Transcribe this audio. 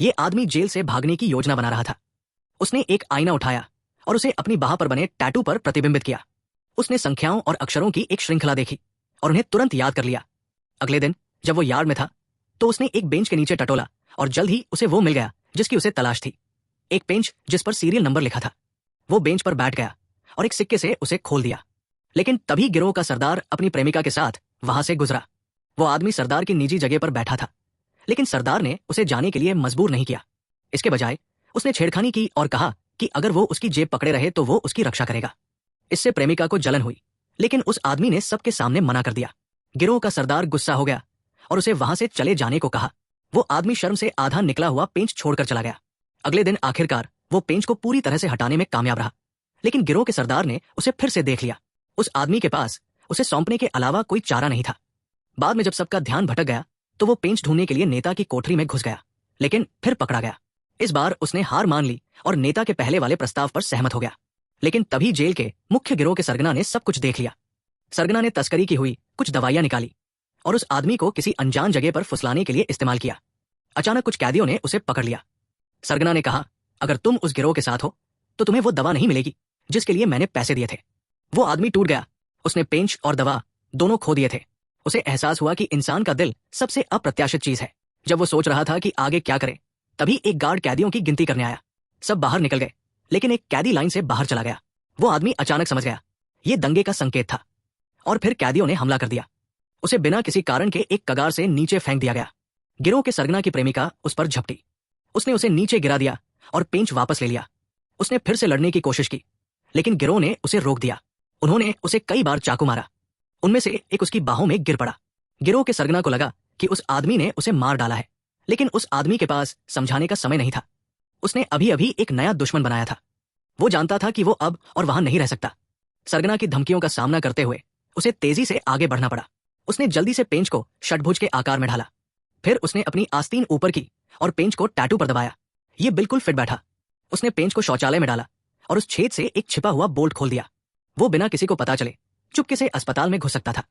ये आदमी जेल से भागने की योजना बना रहा था। उसने एक आईना उठाया और उसे अपनी बाह पर बने टैटू पर प्रतिबिंबित किया। उसने संख्याओं और अक्षरों की एक श्रृंखला देखी और उन्हें तुरंत याद कर लिया। अगले दिन जब वो यार्ड में था तो उसने एक बेंच के नीचे टटोला और जल्द ही उसे वो मिल गया जिसकी उसे तलाश थी। एक बेंच जिस पर सीरियल नंबर लिखा था। वो बेंच पर बैठ गया और एक सिक्के से उसे खोल दिया। लेकिन तभी गिरोह का सरदार अपनी प्रेमिका के साथ वहां से गुजरा। वो आदमी सरदार की निजी जगह पर बैठा था, लेकिन सरदार ने उसे जाने के लिए मजबूर नहीं किया। इसके बजाय उसने छेड़खानी की और कहा कि अगर वो उसकी जेब पकड़े रहे तो वो उसकी रक्षा करेगा। इससे प्रेमिका को जलन हुई, लेकिन उस आदमी ने सबके सामने मना कर दिया। गिरोह का सरदार गुस्सा हो गया और उसे वहां से चले जाने को कहा। वो आदमी शर्म से आधा निकला हुआ पेंच छोड़कर चला गया। अगले दिन आखिरकार वो पेंच को पूरी तरह से हटाने में कामयाब रहा, लेकिन गिरोह के सरदार ने उसे फिर से देख लिया। उस आदमी के पास उसे सौंपने के अलावा कोई चारा नहीं था। बाद में जब सबका ध्यान भटक गया तो वो पेंच ढूंढने के लिए नेता की कोठरी में घुस गया, लेकिन फिर पकड़ा गया। इस बार उसने हार मान ली और नेता के पहले वाले प्रस्ताव पर सहमत हो गया। लेकिन तभी जेल के मुख्य गिरोह के सरगना ने सब कुछ देख लिया। सरगना ने तस्करी की हुई कुछ दवाइयां निकाली और उस आदमी को किसी अनजान जगह पर फुसलाने के लिए इस्तेमाल किया। अचानक कुछ कैदियों ने उसे पकड़ लिया। सरगना ने कहा, अगर तुम उस गिरोह के साथ हो तो तुम्हें वो दवा नहीं मिलेगी जिसके लिए मैंने पैसे दिए थे। वो आदमी टूट गया। उसने पेंच और दवा दोनों खो दिए थे। उसे एहसास हुआ कि इंसान का दिल सबसे अप्रत्याशित चीज है। जब वो सोच रहा था कि आगे क्या करे, तभी एक गार्ड कैदियों की गिनती करने आया। सब बाहर निकल गए, लेकिन एक कैदी लाइन से बाहर चला गया। वो आदमी अचानक समझ गया ये दंगे का संकेत था और फिर कैदियों ने हमला कर दिया। उसे बिना किसी कारण के एक कगार से नीचे फेंक दिया गया। गिरोह के सरगना की प्रेमिका उस पर झपटी। उसने उसे नीचे गिरा दिया और पेंच वापस ले लिया। उसने फिर से लड़ने की कोशिश की, लेकिन गिरोह ने उसे रोक दिया। उन्होंने उसे कई बार चाकू मारा। उनमें से एक उसकी बाहों में गिर पड़ा। गिरोह के सरगना को लगा कि उस आदमी ने उसे मार डाला है, लेकिन उस आदमी के पास समझाने का समय नहीं था। उसने अभी अभी एक नया दुश्मन बनाया था। वो जानता था कि वो अब और वहां नहीं रह सकता। सरगना की धमकियों का सामना करते हुए उसे तेजी से आगे बढ़ना पड़ा। उसने जल्दी से पेंच को षटभुज के आकार में ढाला। फिर उसने अपनी आस्तीन ऊपर की और पेंच को टैटू पर दबाया। ये बिल्कुल फिट बैठा। उसने पेंच को शौचालय में डाला और उस छेद से एक छिपा हुआ बोल्ट खोल दिया। वो बिना किसी को पता चले चुपके से अस्पताल में घुस सकता था।